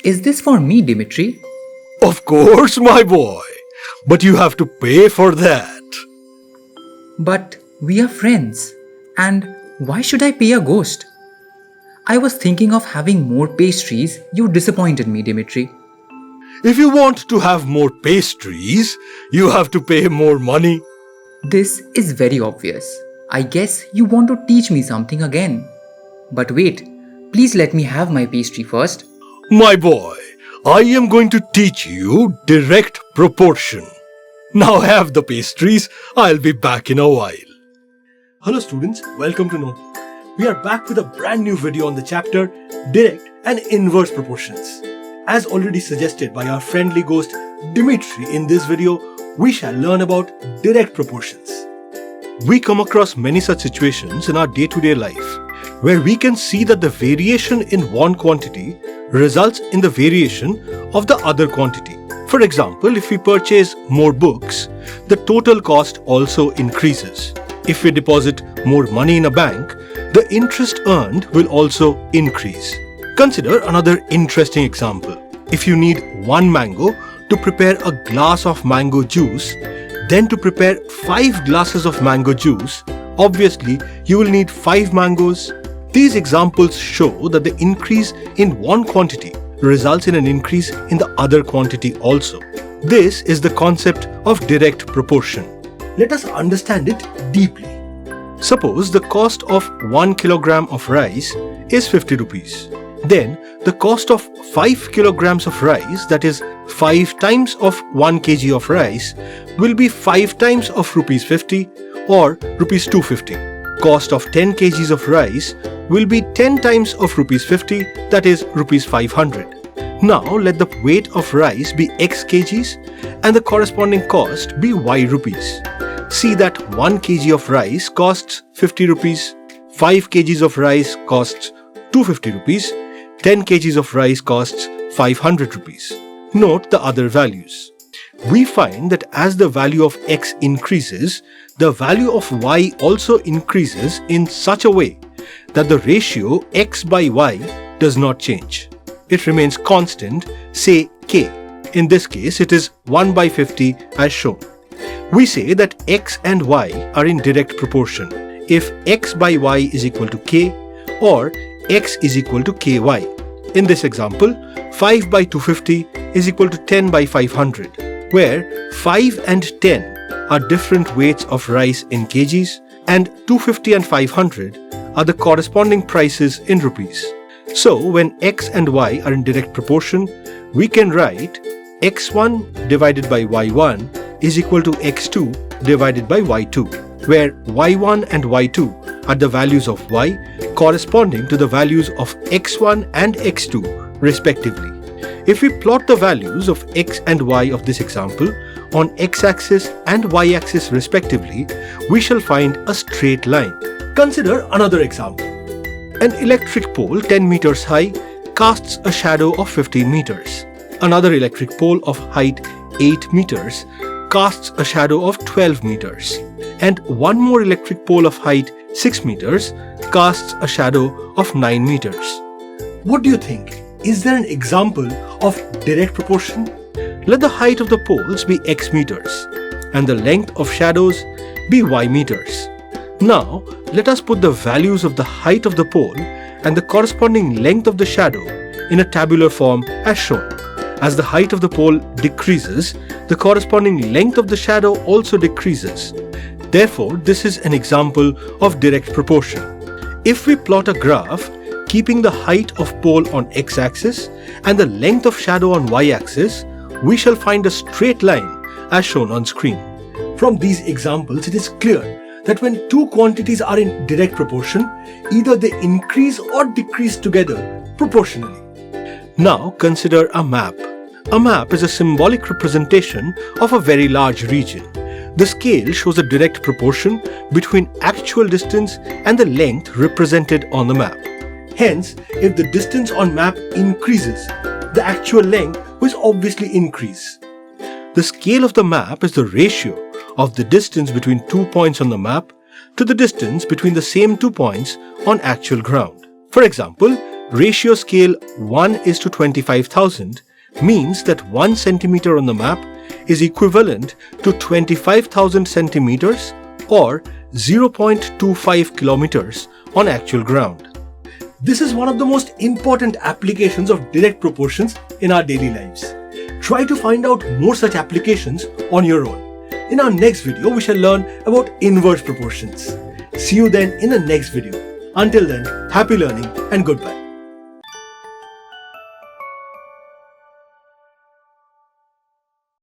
Is this for me, Dimitri? Of course, my boy. But you have to pay for that. But we are friends. And why should I pay a ghost? I was thinking of having more pastries. You disappointed me, Dimitri. If you want to have more pastries, you have to pay more money. This is very obvious. I guess you want to teach me something again. But wait, please let me have my pastry first. My boy, I am going to teach you direct proportion. Now have the pastries. I'll be back in a while. Hello students, welcome to Notebook. We are back with a brand new video on the chapter Direct and Inverse Proportions. As already suggested by our friendly ghost Dimitri in this video, we shall learn about direct proportions. We come across many such situations in our day-to-day life where we can see that the variation in one quantity results in the variation of the other quantity. For example, if we purchase more books, the total cost also increases. If we deposit more money in a bank, the interest earned will also increase. Consider another interesting example. If you need 1 mango to prepare a glass of mango juice, then to prepare 5 glasses of mango juice, obviously you will need 5 mangoes. These examples show that the increase in one quantity results in an increase in the other quantity also. This is the concept of direct proportion. Let us understand it deeply. Suppose the cost of 1 kilogram of rice is 50 rupees. Then the cost of 5 kilograms of rice, that is 5 times of 1 kg of rice, will be 5 times of rupees 50 or rupees 250. Cost of 10 kgs of rice will be 10 times of rupees 50, that is rupees 500. Now let the weight of rice be x kgs and the corresponding cost be y rupees. See that 1 kg of rice costs 50 rupees, 5 kgs of rice costs 250 rupees, 10 kgs of rice costs 500 rupees. Note the other values. We find that as the value of x increases, the value of y also increases in such a way that the ratio x by y does not change. It remains constant, say k. In this case, it is 1 by 50 as shown. We say that x and y are in direct proportion if x by y is equal to k or x is equal to ky. In this example, 5 by 250 is equal to 10 by 500, where 5 and 10 are different weights of rice in kgs and 250 and 500 are the corresponding prices in rupees. So when x and y are in direct proportion, we can write x1 divided by y1 is equal to x2 divided by y2, where y1 and y2 are the values of y corresponding to the values of x1 and x2 respectively. If we plot the values of x and y of this example on x-axis and y-axis respectively, we shall find a straight line. Consider another example. An electric pole 10 meters high casts a shadow of 15 meters. Another electric pole of height 8 meters casts a shadow of 12 meters. And one more electric pole of height 6 meters casts a shadow of 9 meters. What do you think? Is there an example of direct proportion? Let the height of the poles be x meters and the length of shadows be y meters. Now, let us put the values of the height of the pole and the corresponding length of the shadow in a tabular form as shown. As the height of the pole decreases, the corresponding length of the shadow also decreases. Therefore, this is an example of direct proportion. If we plot a graph keeping the height of pole on x-axis and the length of shadow on y-axis, we shall find a straight line as shown on screen. From these examples, it is clear that when two quantities are in direct proportion, either they increase or decrease together proportionally. Now consider a map. A map is a symbolic representation of a very large region. The scale shows a direct proportion between actual distance and the length represented on the map. Hence, if the distance on map increases, the actual length will obviously increase. The scale of the map is the ratio of the distance between 2 points on the map to the distance between the same 2 points on actual ground. For example, Ratio scale 1:25,000 means that 1 centimeter on the map is equivalent to 25,000 centimeters or 0.25 kilometers on actual ground. This is one of the most important applications of direct proportions in our daily lives. Try to find out more such applications on your own. In our next video, we shall learn about inverse proportions. See you then in the next video. Until then, happy learning and goodbye.